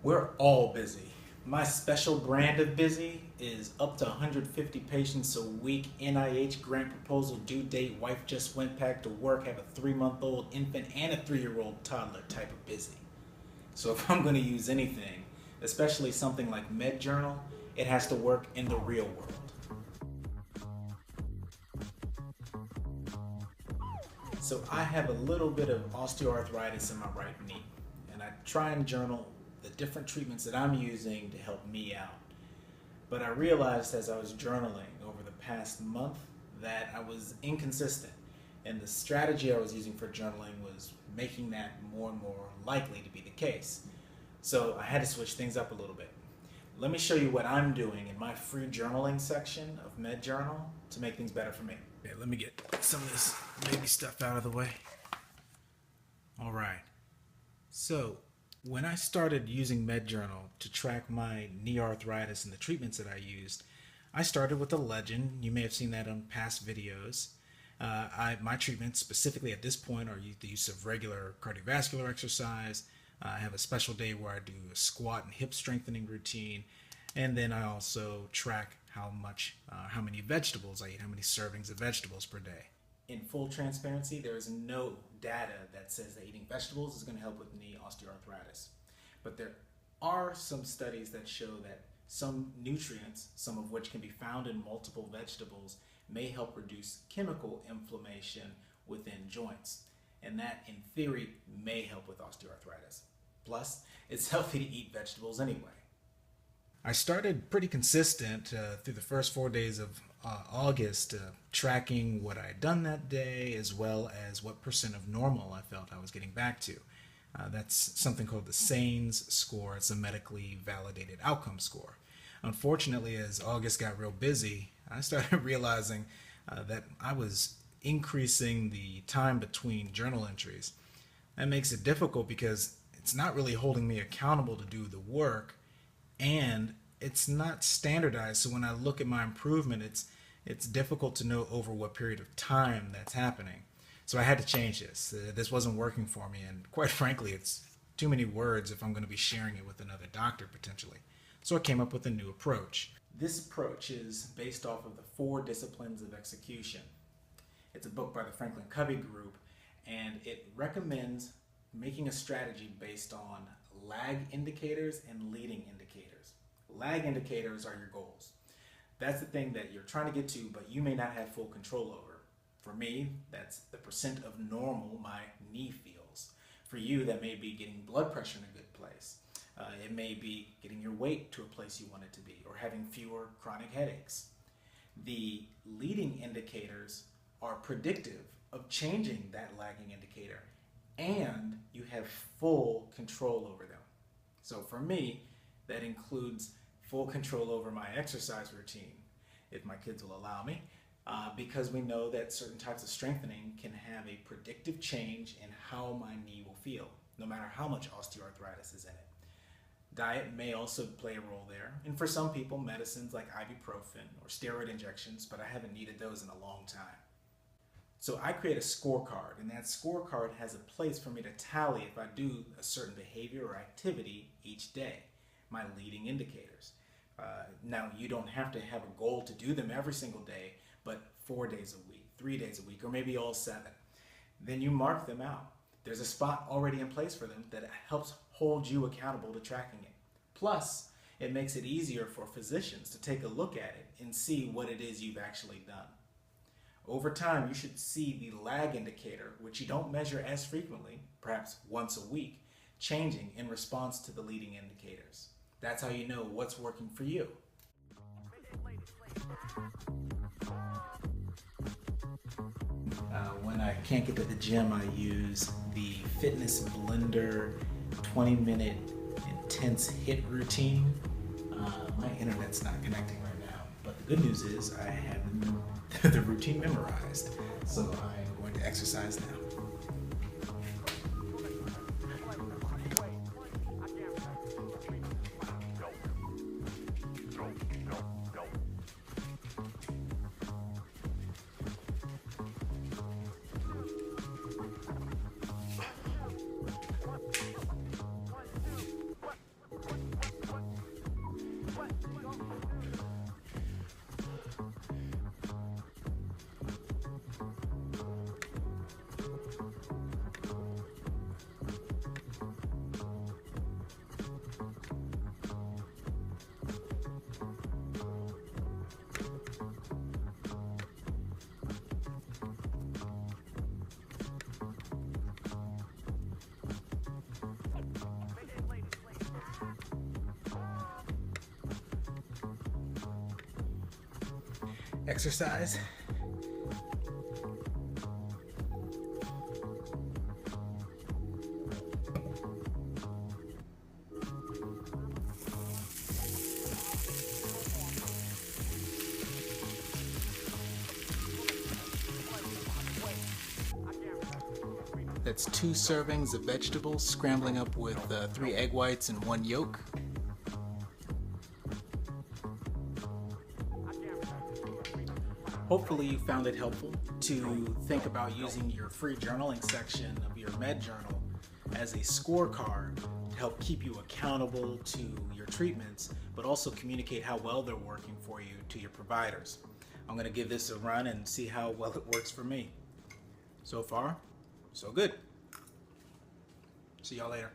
We're all busy. My special brand of busy is up to 150 patients a week, NIH grant proposal, due date, wife just went back to work, have a 3-month-old infant and a 3-year-old toddler type of busy. So if I'm going to use anything, especially something like MedJournal, it has to work in the real world. So I have a little bit of osteoarthritis in my right knee, and I try and journal the different treatments that I'm using to help me out. But I realized as I was journaling over the past month that I was inconsistent, and the strategy I was using for journaling was making that more and more likely to be the case. So I had to switch things up a little bit. Let me show you what I'm doing in my free journaling section of MedJournal to make things better for me. Okay, let me get some of this baby stuff out of the way. All right. So when I started using MedJournal to track my knee arthritis and the treatments that I used, I started with a legend. You may have seen that on past videos. My treatments specifically at this point are the use of regular cardiovascular exercise. I have a special day where I do a squat and hip strengthening routine, and then I also track how many vegetables I eat, how many servings of vegetables per day. In full transparency, there is no data that says that eating vegetables is going to help with knee osteoarthritis. But there are some studies that show that some nutrients, some of which can be found in multiple vegetables, may help reduce chemical inflammation within joints. And that, in theory, may help with osteoarthritis. Plus, it's healthy to eat vegetables anyway. I started pretty consistent through the first 4 days of August, tracking what I had done that day, as well as what percent of normal I felt I was getting back to. That's something called the SANES score. It's a medically validated outcome score. Unfortunately, as August got real busy, I started realizing that I was increasing the time between journal entries. That makes it difficult because it's not really holding me accountable to do the work, and it's not standardized. So when I look at my improvement, it's difficult to know over what period of time that's happening. So I had to change this. This wasn't working for me, and quite frankly, it's too many words if I'm going to be sharing it with another doctor potentially. So I came up with a new approach. This approach is based off of the 4 disciplines of execution. It's a book by the Franklin Covey Group, and it recommends making a strategy based on lag indicators and leading indicators. Lag indicators are your goals. That's the thing that you're trying to get to, but you may not have full control over. For me, that's the percent of normal my knee feels. For you, that may be getting blood pressure in a good place. It may be getting your weight to a place you want it to be, or having fewer chronic headaches. The leading indicators are predictive of changing that lagging indicator, and you have full control over them. So for me, that includes full control over my exercise routine, if my kids will allow me, because we know that certain types of strengthening can have a predictive change in how my knee will feel, no matter how much osteoarthritis is in it. Diet may also play a role there, and for some people, medicines like ibuprofen or steroid injections, but I haven't needed those in a long time. So I create a scorecard, and that scorecard has a place for me to tally if I do a certain behavior or activity each day, my leading indicators. Now, you don't have to have a goal to do them every single day, but 4 days a week, 3 days a week, or maybe all 7. Then you mark them out. There's a spot already in place for them that helps hold you accountable to tracking it. Plus, it makes it easier for physicians to take a look at it and see what it is you've actually done. Over time, you should see the lag indicator, which you don't measure as frequently, perhaps once a week, changing in response to the leading indicators. That's how you know what's working for you. When I can't get to the gym, I use the Fitness Blender 20-minute intense HIIT routine. My internet's not connecting right now, but the good news is I have the routine memorized, so I'm going to exercise now. exercise. That's 2 servings of vegetables scrambling up with 3 egg whites and 1 yolk. Hopefully you found it helpful to think about using your free journaling section of your MedJournal as a scorecard to help keep you accountable to your treatments, but also communicate how well they're working for you to your providers. I'm going to give this a run and see how well it works for me. So far, so good. See y'all later.